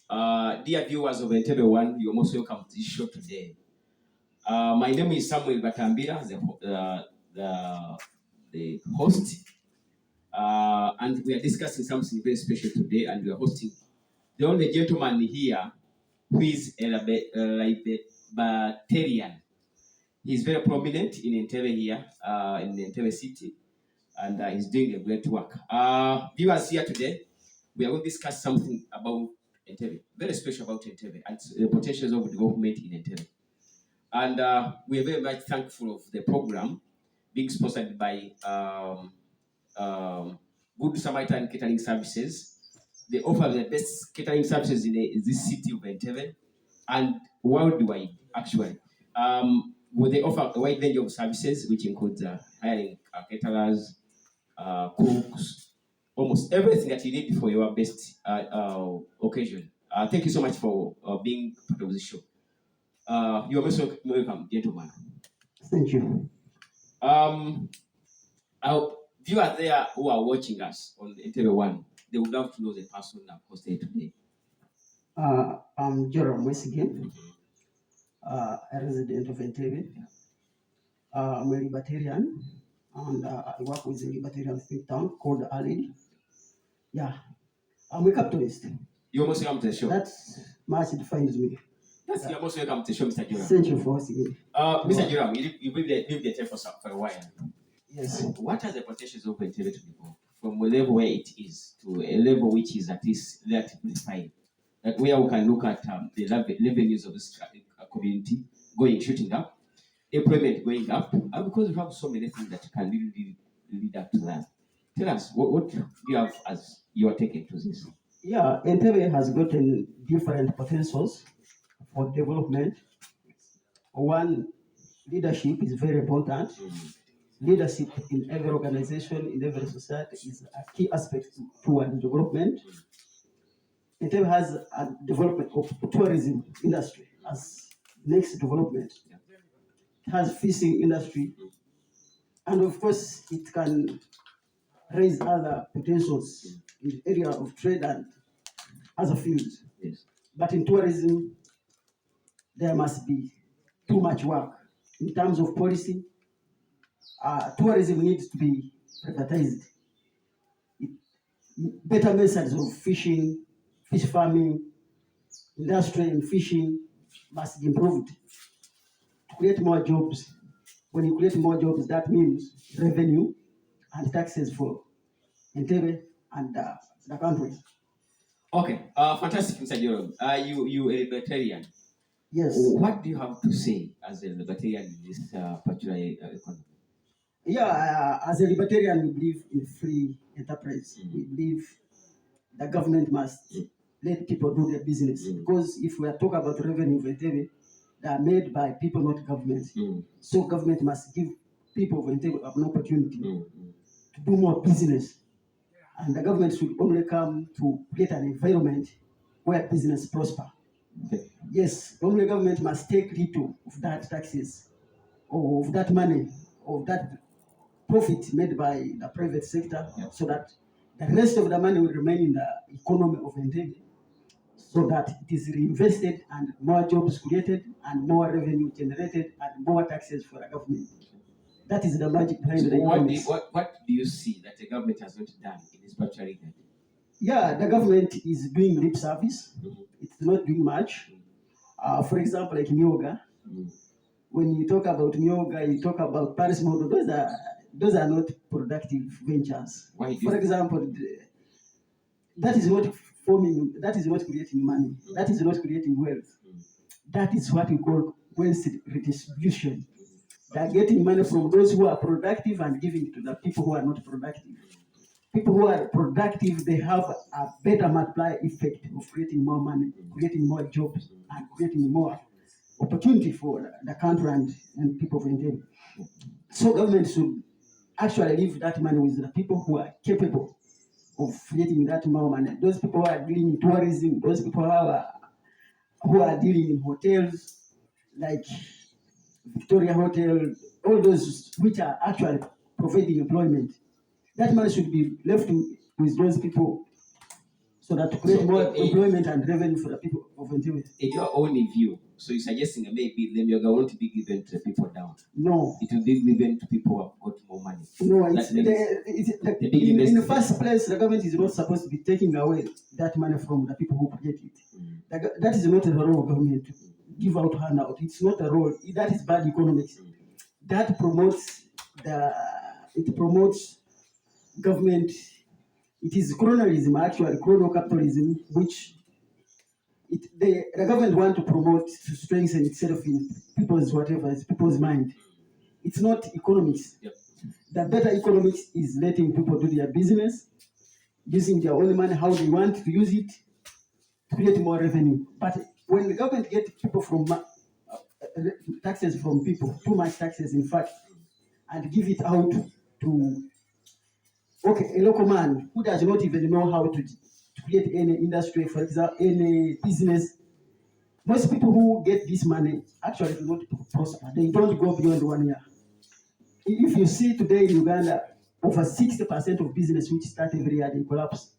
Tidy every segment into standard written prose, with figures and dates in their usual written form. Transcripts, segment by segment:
Dear viewers of Entebbe One, you're most welcome to this show today. My name is Samuel Batambira, the host, and we are discussing something very special today, and we are hosting the only gentleman here who is a libertarian. He's very prominent in Entebbe here, in the Entebbe city, and he's doing a great work. Viewers here today, we are going to discuss something about Entebbe, very special about Entebbe and the potentials of development in Entebbe. And we are very much thankful of the program being sponsored by Good Samaritan Catering Services. They offer the best catering services in this city of Entebbe and worldwide, actually. Where they offer a wide range of services, which includes hiring caterers, cooks, almost everything that you need for your best occasion. Thank you so much for being part of the show. You're most welcome, gentlemen. Thank you. Our viewers there who are watching us on Entebbe One, they would love to know the person I've hosted today. I'm Joram Wesigen, a resident of Entebbe. I'm a libertarian, and I work with a libertarian think tank called Alid. Yeah, I'm a capitalist. You're most welcome to the show. That's much defines me. You're most welcome to the show, Mr. Joram. Thank you for hosting me. Mr. Joram, you've lived there for a while. Yes. What are the potentials of Entebbe to develop from a level where it is to a level which is at least relatively fine? That where we can look at the revenues of this community shooting up, employment going up, and because we have so many things that can really lead up to that. Tell us, what do you have as your take into this? Yeah, Entebbe has gotten different potentials for development. One, leadership is very important. Leadership in every organization, in every society is a key aspect toward development. Entebbe has a development of tourism industry as next development. It has fishing industry, and of course it can raise other potentials in the area of trade and other fields. Yes. But in tourism, there must be too much work in terms of policy. Tourism needs to be privatized. Better methods of fishing, fish farming, industry and fishing must be improved to create more jobs. When you create more jobs, that means revenue and taxes for Entebbe and the country. Okay, fantastic, Mr. Joram. You a libertarian? Yes. What do you have to say as a libertarian in this particular economy? Yeah, as a libertarian, we believe in free enterprise. We believe the government must let people do their business. Because if we are talking about revenue of Entebbe, they are made by people, not government. So government must give people of Entebbe an opportunity to do more business. And the government should only come to create an environment where business prosper. Okay. Yes, only government must take little of that taxes, or of that money, of that profit made by the private sector, so that the rest of the money will remain in the economy of Entebbe, so that it is reinvested and more jobs created and more revenue generated and more taxes for the government. That is the magic behind the economy. What do you see that the government has not done in this particular regard? Yeah, the government is doing lip service. It's not doing much. For example, like Myoga. When you talk about Myoga, you talk about Paris model. Those are not productive ventures. Why? For example, that is not forming. That is not creating money. That is not creating wealth. That is what we call wealth redistribution. They are getting money from those who are productive and giving it to the people who are not productive. People who are productive, they have a better multiplier effect of creating more money, creating more jobs, and creating more opportunity for the country and people of Entebbe. So government should actually leave that money with the people who are capable of creating that more money. Those people who are dealing in tourism, those people who are dealing in hotels, like Victoria Hotel, all those which are actually providing employment. That money should be left with those people so that to create So, more employment and revenue for the people of Entebbe. In your own view, so you're suggesting that maybe the Myoga won't be given to the people down. No. It will be given to people who have got more money. No, in the first place, the government is not supposed to be taking away that money from the people who create it. That is not the role of government to give out handout. It's not a role. That is bad economics. That promotes government. It is colonialism, actually, colonial capitalism, which the government want to promote to strengthen itself in people's mind. It's not economics. Yep. The better economics is letting people do their business, using their own money how they want to use it to create more revenue. But when the government gets people from taxes from people, too much taxes in fact, and give it out to a local man who does not even know how to create any industry, for example, any business. Most people who get this money actually do not prosper. They don't go beyond 1 year. If you see today in Uganda, over 60% of business which start every year, they collapse.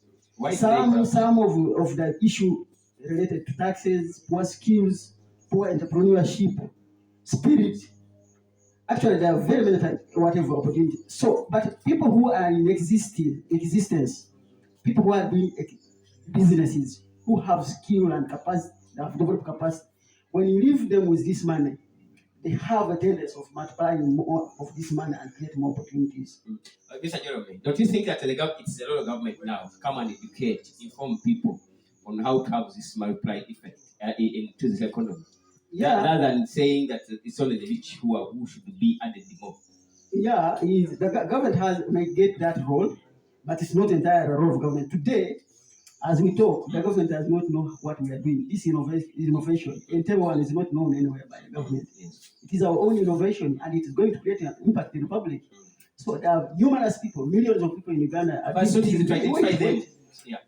Some of the issue related to taxes, poor skills, poor entrepreneurship, spirit. Actually, there are very many whatever opportunity. So, but people who are in existence, people who are doing businesses, who have skill and capacity, have developed capacity, when you leave them with this money, they have a tendency of multiplying more of this money and create more opportunities. Mr. Jeremy, don't you think that it's a lot of government now come and educate, inform people on how to have this multiplied effect into this economy? Yeah. Rather than saying that it's only the rich who should be added the more. Yeah, the government may get that role, but it's not entirely a role of government. Today, as we talk, the government does not know what we are doing. This innovation, Entebbe one is not known anywhere by the government. It is our own innovation, and it is going to create an impact in the public. So there are numerous people, millions of people in Uganda are doing business. Yeah.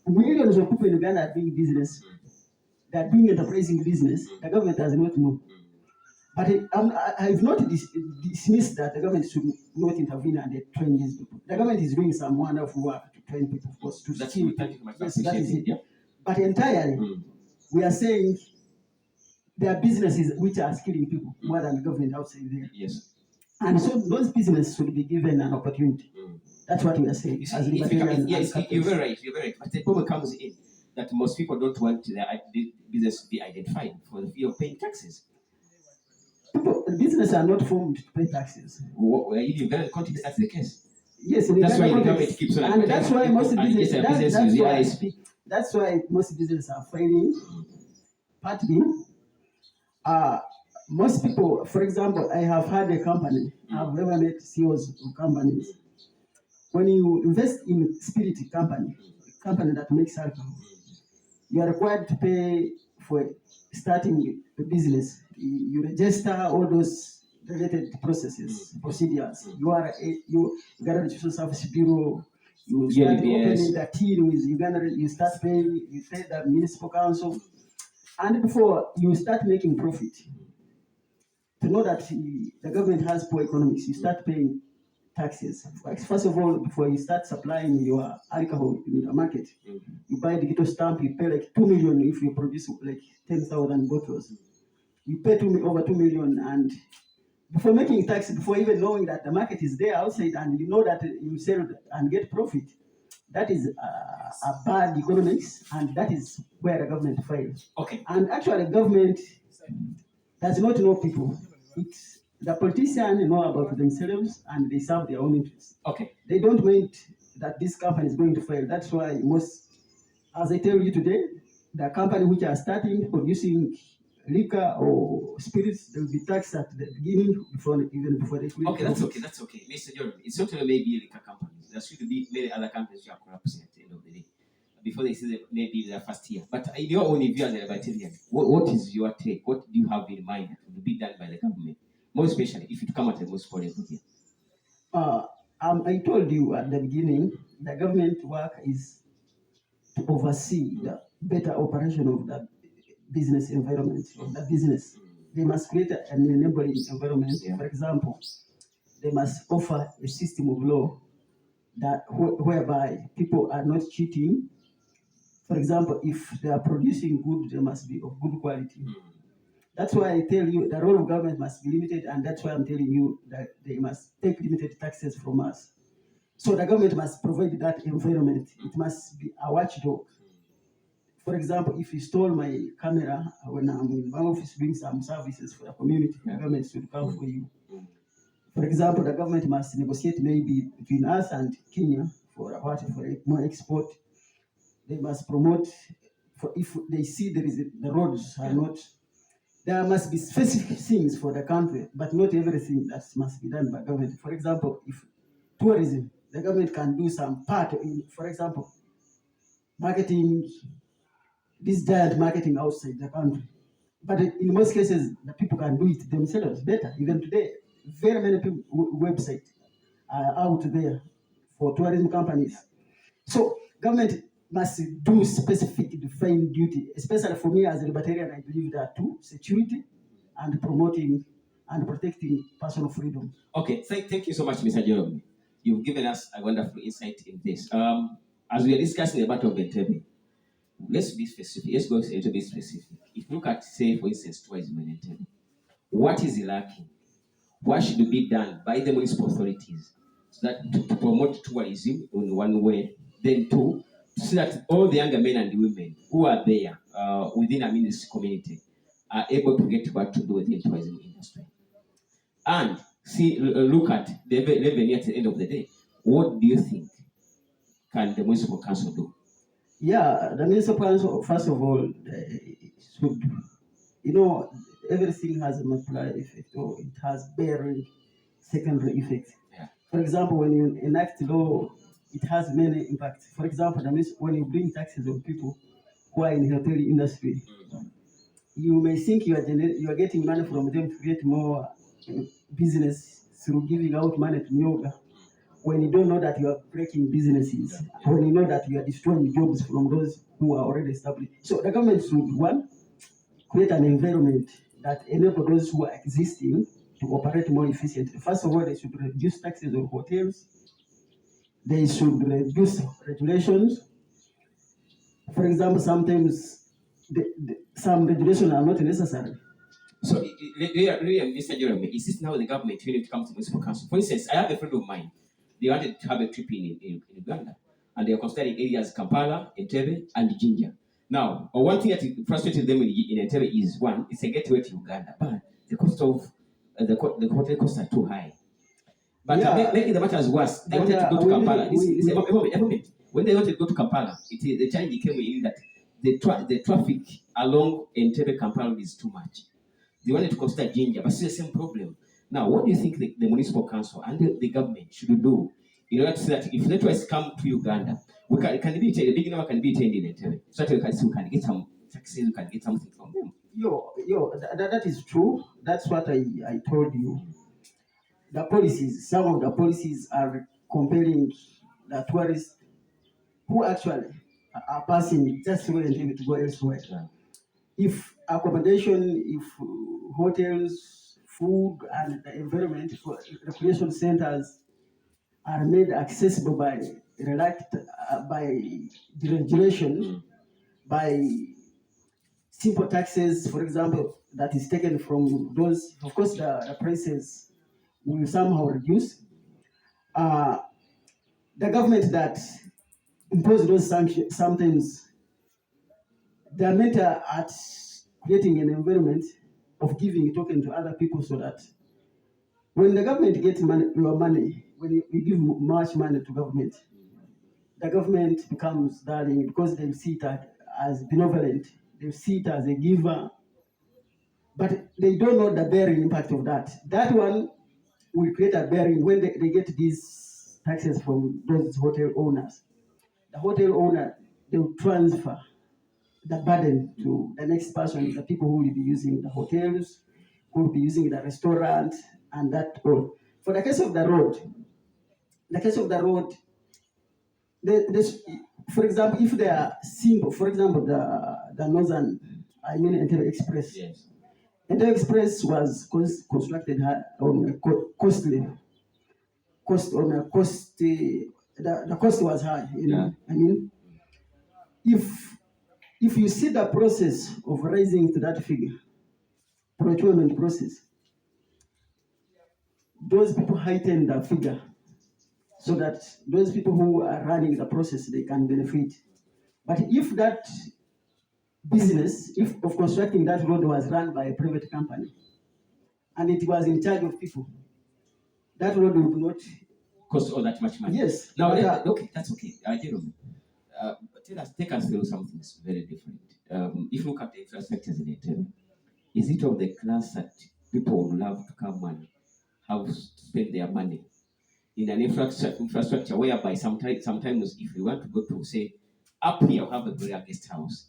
Millions of people in Uganda are doing business. They are doing enterprising business. The government does not know. But I have not dismissed that the government should not intervene and train these people. The government is doing some wonderful work to train people, of course, to skill. Yes, that is it. Yeah. But entirely, we are saying there are businesses which are skilling people more than the government outside there. Yes. And so those businesses should be given an opportunity. That's what we are saying. You see, you're very right. You're very right. But the problem comes in that most people don't want their business to be identified for the fear of paying taxes. Businesses are not formed to pay taxes. In Uganda context, that's the case. Yes, that's why the government keeps on. And that's why most businesses. That's why most businesses are failing. Partly, most people, for example, I have had a company. I've never met CEOs of companies. When you invest in a spirit company, a company that makes alcohol, you are required to pay for starting a business. You register all those related procedures. You got a registration service bureau. You start opening the team with Uganda. You start paying. You pay the municipal council, and before you start making profit, to know that the government has poor economics, you start paying taxes. First of all, before you start supplying your alcohol in the market, you buy digital stamp. You pay like 2 million if you produce like 10,000 bottles. You pay over 2 million, and before making tax, before even knowing that the market is there outside, and you know that you sell and get profit, that is a bad economics, and that is where the government fails. Okay. And actually, the government does not know people. It's the politicians know about themselves, and they serve their own interests. Okay. They don't mean that this company is going to fail. That's why as I tell you today, the company which are starting producing liquor or spirits, they will be taxed at the beginning before they create. Okay, that's okay. Mr. Jeremy, it's not only maybe liquor companies. There should be many other companies who are collapsing at the end of the day before they see maybe their first year. But in your own view as a libertarian, what is your take? What do you have in mind that will be done by the government? More especially if it comes at the most political here. I told you at the beginning, the government work is to oversee the better operation of the business environment, of the business. They must create an enabling environment. For example, they must offer a system of law that whereby people are not cheating, For example, if they are producing good, they must be of good quality. That's why I tell you the role of government must be limited, and that's why I'm telling you that they must take limited taxes from us. So the government must provide that environment. It must be a watchdog. For example, if you stole my camera when I'm in my office doing some services for the community, the government should come for you. For example, the government must negotiate maybe between us and Kenya for more export. They must promote, if they see the roads are not, there must be specific things for the country, but not everything that must be done by government. For example, if tourism, the government can do some part in, for example, marketing, this giant marketing outside the country. But in most cases, the people can do it themselves better. Even today, very many people, websites are out there for tourism companies. So government must do specific defined duty, especially for me as a libertarian. I believe that too, security and promoting and protecting personal freedom. Okay, thank you so much, Mr. Jerome. You've given us a wonderful insight in this. As we are discussing the battle of Entebbe, let's be specific. Let's go a little bit specific. If you look at, say, for instance, tourism in Entebbe, what is lacking? What should be done by the municipal authorities so that to promote tourism in one way, then two, so that all the younger men and women who are there within a ministry community are able to get what to do within the tourism industry. And see, look at the revenue at the end of the day. What do you think can the municipal council do? Yeah, the municipal council, first of all, should, everything has a multiplier effect, or it has bearing secondary effects. Yeah. For example, when you enact law, it has many impacts. For example, that means when you bring taxes on people who are in the hotel industry, you may think you are getting money from them to create more business through giving out money to yoga, when you don't know that you are breaking businesses, when you know that you are destroying jobs from those who are already established. So the government should, one, create an environment that enables those who are existing to operate more efficiently. First of all, they should reduce taxes on hotels. They should reduce regulations. For example, sometimes some regulations are not necessary. So, Mr. Jeremy, is this now the government when it comes to municipal council? For instance, I have a friend of mine. They wanted to have a trip in Uganda, and they are considering areas Kampala, Entebbe, and Jinja. Now, one thing that frustrated them in Entebbe is, one, it's a gateway to Uganda, but the cost of the hotel costs are too high. But making the matters worse, they wanted to go to Kampala. When they wanted to go to Kampala, the challenge came in that the traffic along Entebbe Kampala is too much. They wanted to consider Jinja, but it's the same problem. Now, what do you think the municipal council and the government should do in order to say that if the tourists come to Uganda, the big number can be attained in Entebbe, so that we can get some taxes, we can get something from them. That is true. That's what I told you. The policies, some of the policies are compelling the tourists who actually are passing just through Entebbe to go elsewhere. Yeah. If accommodation, if hotels, food, and the environment for recreation centers are made accessible by deregulation, by simple taxes, for example, that is taken from those, of course, the prices will somehow reduce. The government that impose those sanctions, sometimes they are meant at creating an environment of giving token to other people, so that when the government gets your money, when you give much money to government, the government becomes darling because they see it as benevolent, they see it as a giver, but they don't know the bearing impact of that. That one will create a bearing when they get these taxes from those hotel owners. The hotel owner, they will transfer the burden to the next person, the people who will be using the hotels, who will be using the restaurant, and that all. For the case of the road, for example, if they are simple, for example, the northern, Entebbe Express. Yes. Entebbe Express was constructed on a costly. The cost was high. Yeah. If if you see the process of rising to that figure, procurement process, those people heighten the figure so that those people who are running the process, they can benefit. But if that business, if of constructing that road was run by a private company and it was in charge of people, that road would not cost all that much money. Yes. Now, okay, that's okay. Jerome, take us through something very different. If you look at the infrastructures in Entebbe, is it of the class that people would love to come and have to spend their money in an infrastructure whereby sometimes if you want to go to, say, up here, you have a Gloria guest house,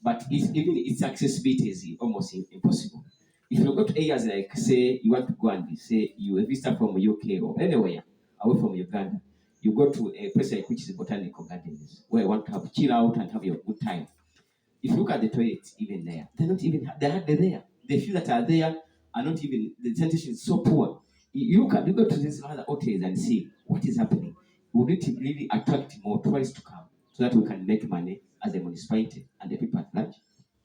but even its accessibility is almost impossible. If you go to areas like, say, you want to go and say you visit from UK or anywhere away from Uganda, you go to a place like which is Botanical Gardens, where you want to have chill out and have your good time. If you look at the toilets, even there, they're not even they're there. The few that are there are not even, the sanitation is so poor. You go to these other hotels and see what is happening. Would it really attract more tourists to come so that we can make money as a municipality and the people at large?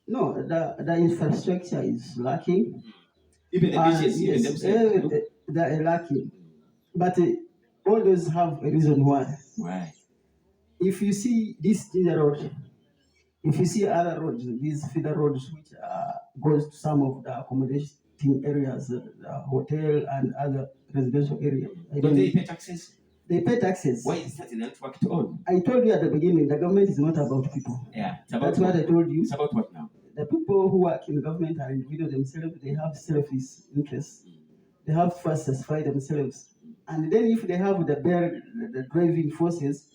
No, the infrastructure is lacking. Even the beaches, even themselves. They are lacking. But all those have a reason why. Why? If you see this road, if you see other roads, these feeder roads which goes to some of the accommodating areas, the hotel and other residential areas. Don't they pay taxes? They pay taxes. Why is that not worked on? I told you at the beginning, the government is not about people. Yeah, it's about that's what I told you. It's about what now? The people who work in government are individuals themselves. They have selfish interests. They have to first satisfy themselves, and then if they have the driving forces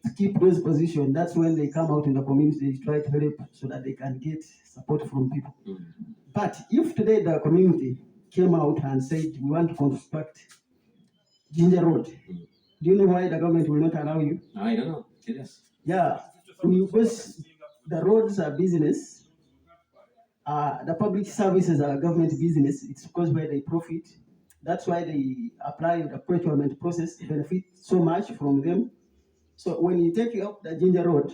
to keep those positions, that's when they come out in the community, they try to help so that they can get support from people. But if today the community came out and said, we want to construct Ginger Road, do you know why the government will not allow you? No, I don't know. Yes. Yeah, because the roads are business, the public services are government business. It's because where they profit. That's why they apply the procurement process to benefit so much from them. So when you take up the Ginger Road,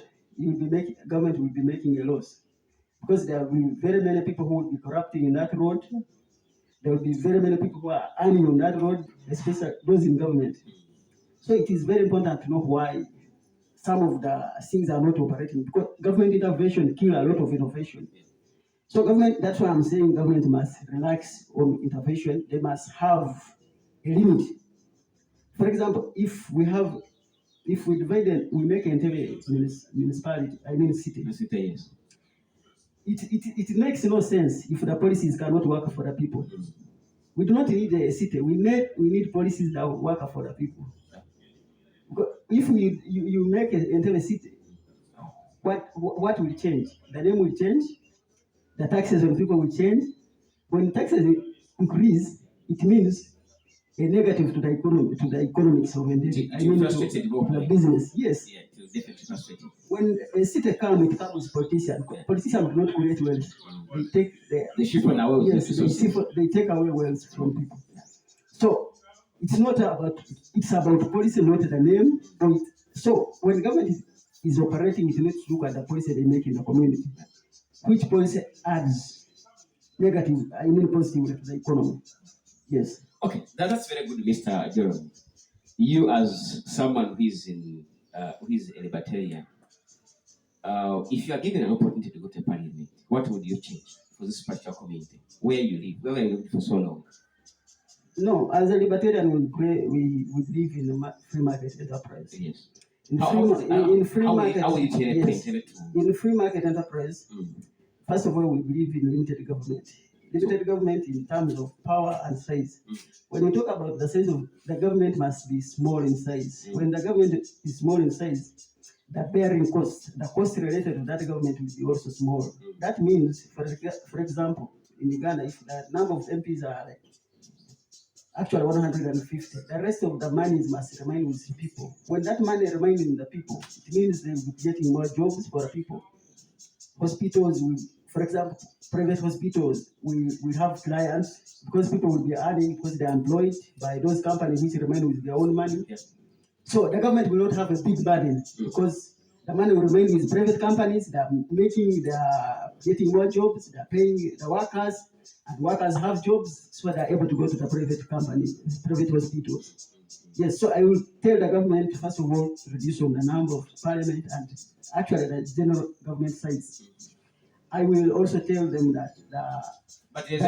government will be making a loss because there will be very many people who will be corrupting in that road. There will be very many people who are earning on that road, especially those in government. So it is very important to know why some of the things are not operating, because government intervention kills a lot of innovation. So government, that's why I'm saying government must relax on intervention. They must have a limit. For example, if we divide it, we make Entebbe municipality, city. Yes. It makes no sense if the policies cannot work for the people. We do not need a city. We need policies that work for the people. Because if you make Entebbe city, what will change? The name will change. The taxes on people will change. When taxes increase, it means a negative to the economy, to the economics of the business. Yes. Yeah, it will definitely frustrate. When a city comes, it comes with politicians. Yeah. Politicians do not create wealth. They take they ship on our yes, they take away wealth from people. So it's not about, it's about policy, not the name. So when government is operating, it needs to look at the policy they make in the community. Which policy adds negative, positive to the economy? Yes. Okay, that's very good, Mr. Jerome. You, as someone who is a libertarian, if you are given an opportunity to go to parliament, what would you change for this particular community? Where you live, where you lived for so long? No, as a libertarian, we live in a free market enterprise. Yes. In free market enterprise, first of all, we believe in limited government. Limited government in terms of power and size. When we talk about the size of the government, must be small in size. When the government is small in size, the bearing cost, the cost related to that government will be also small. That means, for example, in Uganda, if the number of MPs are like actually 150, the rest of the money must remain with the people. When that money remains in the people, it means they will be getting more jobs for the people. Hospitals will, for example, private hospitals will have clients because people will be earning because they are employed by those companies which remain with their own money. Yes. So the government will not have a big burden because The money will remain with private companies. They're getting more jobs. They're paying the workers, and workers have jobs, so they're able to go to the private companies, private hospitals. Yes, so I will tell the government, first of all, to reduce on the number of parliament and actually the general government size. I will also tell them that but there's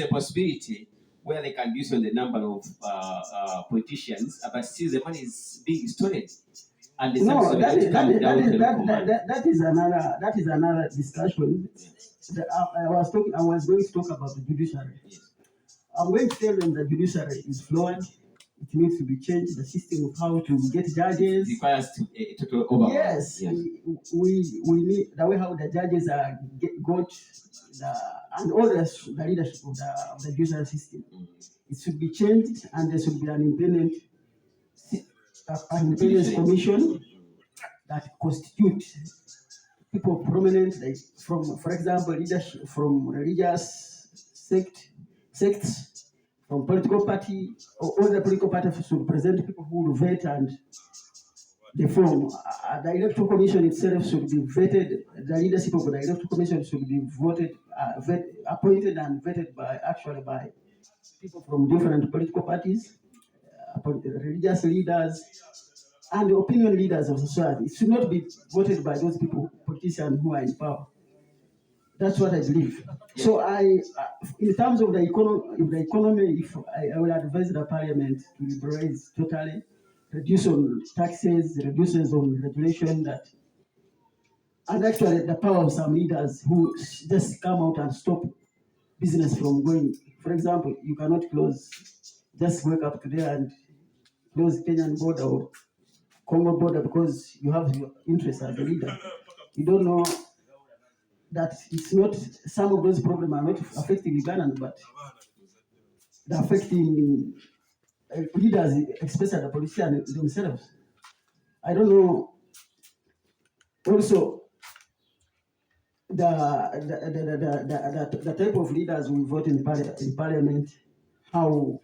a possibility where they can reduce on the number of politicians, but still the money is being stolen. And the no, that is another discussion. I was going to talk about the judiciary. Yes. I'm going to tell them the judiciary is flawed. It needs to be changed. The system of how to get judges requires total overhaul. Yes, we need the way how the judges are got and all the leadership of the judicial system. It should be changed, and there should be an independent commission that constitute people prominent, like from, for example, leadership from religious sects, from political party, or all the political parties should present people who will vet and the form. The electoral commission itself should be vetted. The leadership of the electoral commission should be appointed and vetted by people from different political parties, religious leaders, and opinion leaders of society. It should not be voted by those people, politicians who are in power. That's what I believe. Yeah. So in terms of the economy, I will advise the parliament to liberalize totally, reduce on taxes, reduces on regulation, and actually the power of some leaders who just come out and stop business from going. For example, you cannot just wake up today and close Kenyan border or Congo border because you have your interest as a leader. You don't know that it's not, some of those problems are not affecting Ugandans, but they're affecting leaders, especially the politicians themselves. I don't know. Also, the type of leaders we vote in parliament, how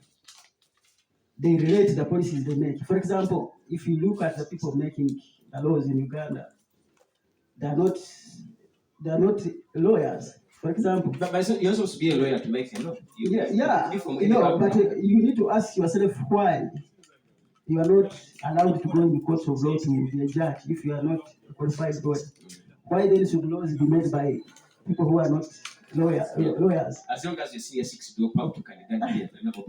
they relate to the policies they make. For example, if you look at the people making the laws in Uganda, they're not lawyers. For example, but you're supposed to be a lawyer to make a law. But you need to ask yourself why you are not allowed to go in the courts of law to be a judge if you are not a qualified lawyer. Why then should laws be made by people who are not lawyers? As long as you see a 6 drop out, you can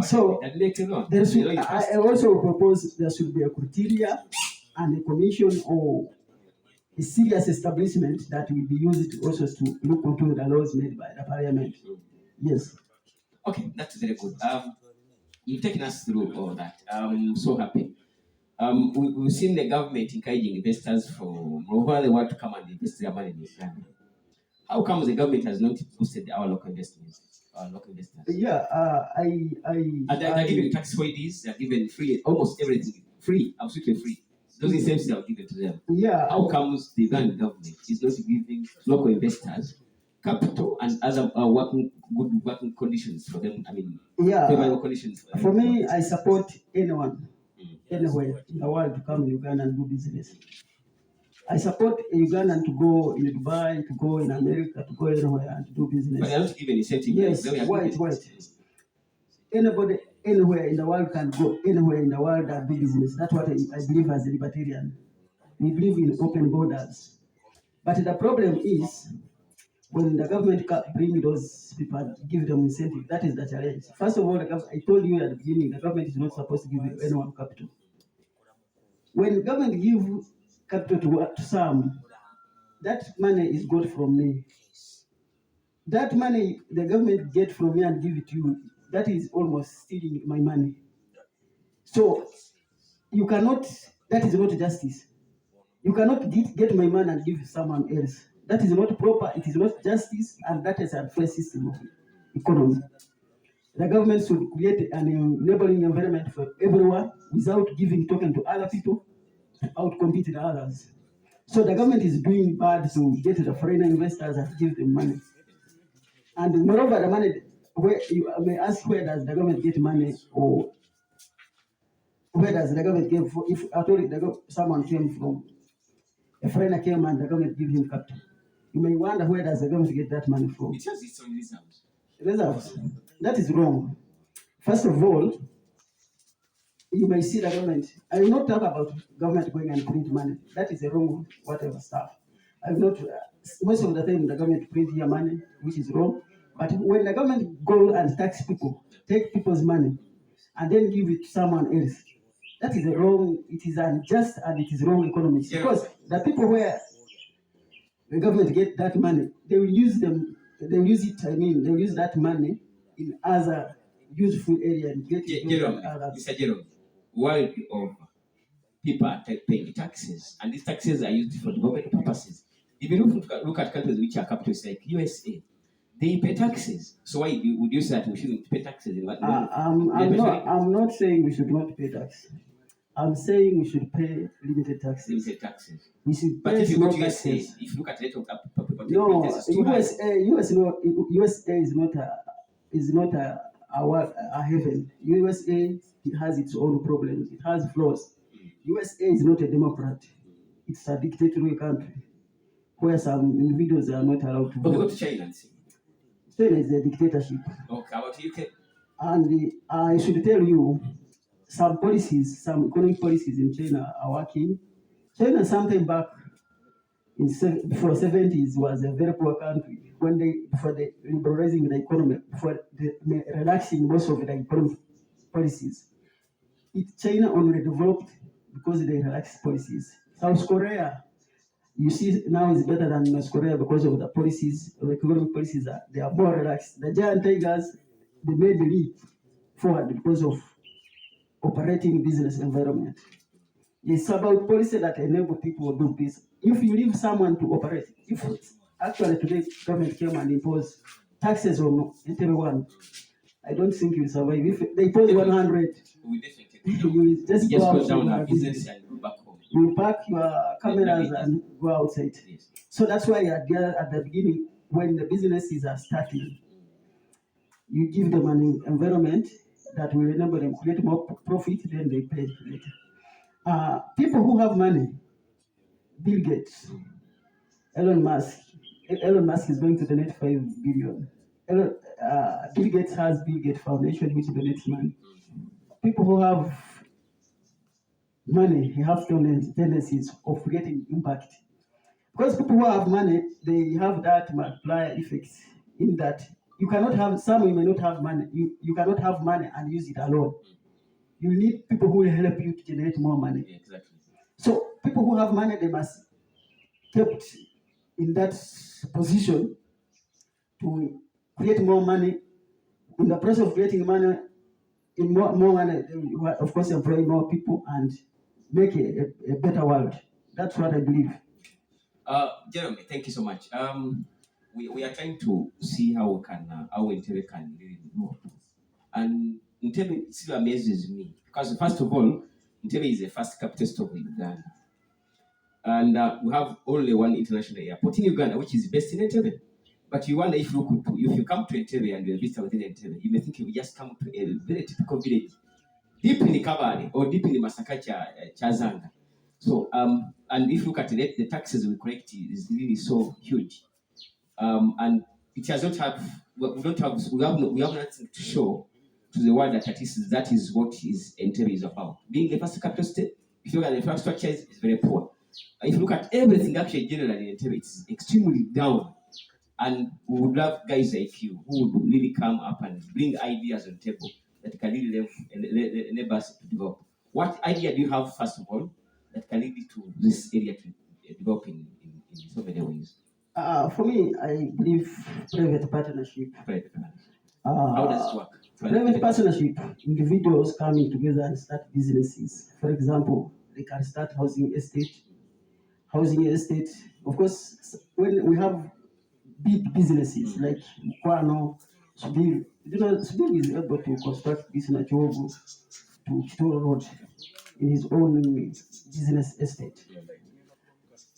so I also propose there should be a criteria and a commission or a serious establishment that will be used also to look into the laws made by the parliament. Yes. Okay, that's very good. You've taken us through all that. I'm so happy. We've seen the government encouraging investors from over the world to come and invest their money in Uganda. How come the government has not boosted our local investments? Yeah, they're giving tax holidays. They're giving free, almost everything free, absolutely free. Those incentives are given to them. Yeah. How comes the Ugandan government is not giving local investors capital and other good working conditions for them? I mean, favorable conditions for me, I support anyone, anywhere in the world to come in Uganda and do business. I support a Ugandan to go in Dubai, to go in America, to go anywhere and to do business. But they don't give any incentive. Yes, wait. Anybody, anywhere in the world can go anywhere in the world and do business. That's what I believe as a libertarian. We believe in open borders. But the problem is, when the government bring those people and give them incentive, that is the challenge. First of all, I told you at the beginning, the government is not supposed to give anyone capital. When government give capital to some, that money is got from me. That money the government get from me and give it to you, that is almost stealing my money. So you cannot, that is not justice. You cannot get my money and give someone else. That is not proper, it is not justice, and that is a fair system of economy. The government should create an enabling environment for everyone without giving token to other people to outcompete the others. So the government is doing bad to get the foreign investors and give them money. And moreover, the money, where you may ask, where does the government get money, or where does the government give? If I told you someone came from a foreigner came and the government give him capital. You may wonder where does the government get that money from? It has its own reserves. Reserves. That is wrong. First of all, you may see the government. I will not talk about government going and print money. That is a wrong whatever stuff. I will not. Most of the time, the government print your money, which is wrong. But when the government go and tax people, take people's money, and then give it to someone else, that is a wrong. It is unjust and it is wrong economics. Because the people where the government get that money, they will use them. They will use it. I mean, they will use that money in other useful area and get it. Jerome, Mr. Jerome, world of people are paying taxes, and these taxes are used for development purposes. If you look at countries which are capitalists like USA, they pay taxes. So why would you say that we shouldn't pay taxes? I'm not saying we should not pay tax. I'm saying we should pay limited taxes. Limited taxes. We should but pay if you go to taxes. USA, if you look at the rate of people, no, USA is not a heaven. USA has its own problems. It has flaws. USA is not a democrat. It's a dictatorial country where some individuals are not allowed to vote. Go to China and see. China is a dictatorship. Okay, about UK? And I should tell you, some policies, some economic policies in China are working. China, sometime back before 70s, was a very poor country. Before the liberalizing the economy, before relaxing most of the economic policies, China only developed because they relaxed policies. South Korea, you see now is better than North Korea because of the policies, the economic policies. They are more relaxed. The giant tigers, they made the leap forward because of operating business environment. It's about policy that enable people to do this. If you leave someone to operate, if actually today government came and imposed taxes on everyone, I don't think you'll survive. If they impose 100, you will just go out down our business and go back home. You pack your cameras and go outside. Yes. So that's why at the beginning, when the businesses are starting, you give them an environment that will enable them to create more profit, then they pay later. People who have money, Bill Gates, Elon Musk is going to donate $5 billion. Bill Gates has Bill Gates Foundation, which donates money. People who have money have tendencies of creating impact. Because people who have money, they have that multiplier effect in that you cannot have, some you may not have money. You cannot have money and use it alone. You need people who will help you to generate more money. Yeah, exactly. So people who have money, they must kept in that position to create more money. In the process of creating money, in more money, of course, employ more people and make a better world. That's what I believe. Jeremy, thank you so much. We are trying to see how we can, how Entebbe can really grow. And Entebbe still amazes me because first of all, Entebbe is the first capital city of Uganda. And we have only one international airport in Uganda, which is based in Entebbe. But you wonder if you come to Entebbe and you visit within Entebbe, you may think you just come to a very typical village, deep in the Kabale or deep in the Masaka Chazanga. So, and if you look at it, the taxes we collect is really so huge. And it has not have, we have nothing to show to the world that is what Entebbe is about. Being the first capital state, if you look at the infrastructure, it's very poor. If you look at everything actually generally in Entebbe, it's extremely down. And we would love guys like you who would really come up and bring ideas on the table that can really enable us to develop. What idea do you have, first of all, that can lead to this area to develop in so many ways? For me, I believe private partnership. How does it work? Private partnership, individuals coming together and start businesses. For example, they can start housing estate. Of course, when we have big businesses like Kwano, Subir is able to construct this Nachogo to Kitoro Road in his own business estate.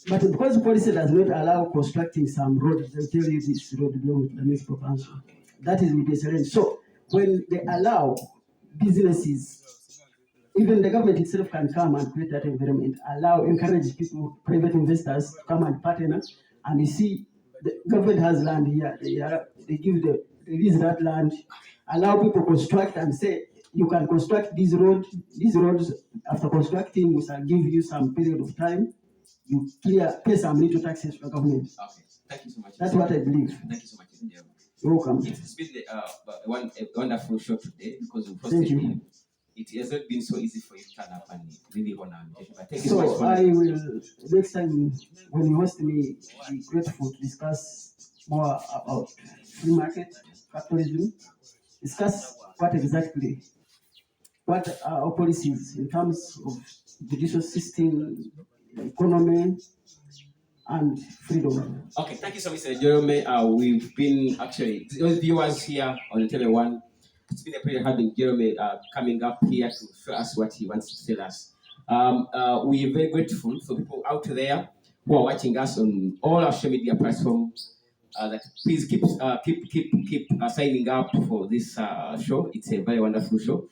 But because the policy does not allow constructing some road, they'll tell you this road belongs to the municipal council. That is with the challenge. So when they allow businesses even the government itself can come and create that environment, encourage people, private investors to come and partner. And you see, the government has land here. They release that land, allow people construct and say, you can construct these roads. These roads, after constructing, we shall give you some period of time. You pay some little taxes to the government. Okay, thank you so much. That's what I believe. Thank you so much. You're welcome. It's been a wonderful show today because Thank you. It has not been so easy for you to turn up and really honor me. But thank you So so much for I will, next time when you host me, be grateful to discuss more about free market, capitalism, discuss what are our policies in terms of judicial system, economy, and freedom. Okay, thank you so much, Mr. Jerome. We've been actually, those viewers here on the Tele One, it's been a pleasure having Jerome coming up here to show us what he wants to tell us. We are very grateful for people out there who are watching us on all our social media platforms. That please keep signing up for this show. It's a very wonderful show.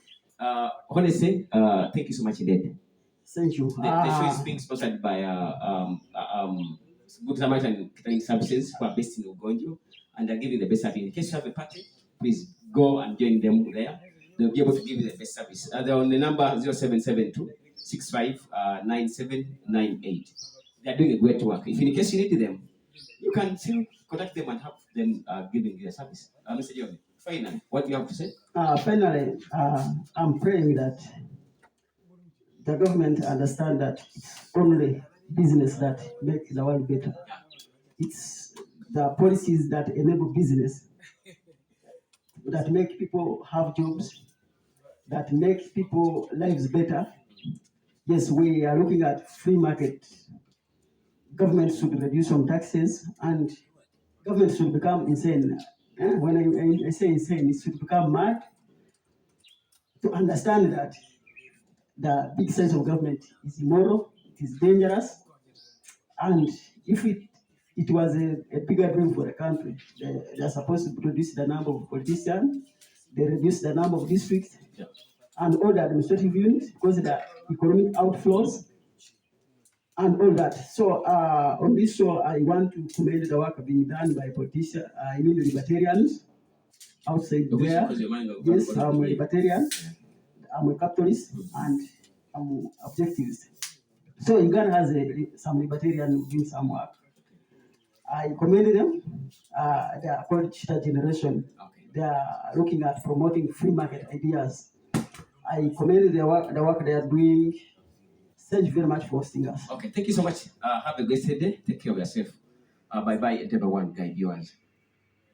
Honestly, thank you so much indeed. Thank you. The show is being sponsored by Good Samaritan Catering Services, who are based in Ugonjo, and they're giving the best service. In case you have a party, please go and join them there. They'll be able to give you the best service. They're on the number 0772 65 9798. They're doing a great work. If in case you need them, you can still contact them and have them giving you a service. Mr. John, finally, what do you have to say? Finally, I'm praying that the government understand that it's only business that make the world better. It's the policies that enable business, that make people have jobs, that make people lives better. Yes, we are looking at free market. Government should reduce some taxes, and government should become insane. When I say insane, it should become mad to understand that the big sense of government is immoral, it is dangerous, and if it was a bigger dream for the country, they're supposed to reduce the number of politicians, they reduce the number of districts, and all the administrative units because of the economic outflows and all that. So on this show, I want to commend the work being done by politicians, libertarians outside there. Yes, I'm a libertarian, I'm a capitalist, and I'm objectivist. So Uganda has some libertarians doing some work. I commend them. They are called Cheetah Generation. They are looking at promoting free market ideas. I commend the work they are doing. Thank you very much for hosting us. Okay, thank you so much. Have a great day. Take care of yourself. Bye-bye, everyone, guide viewers.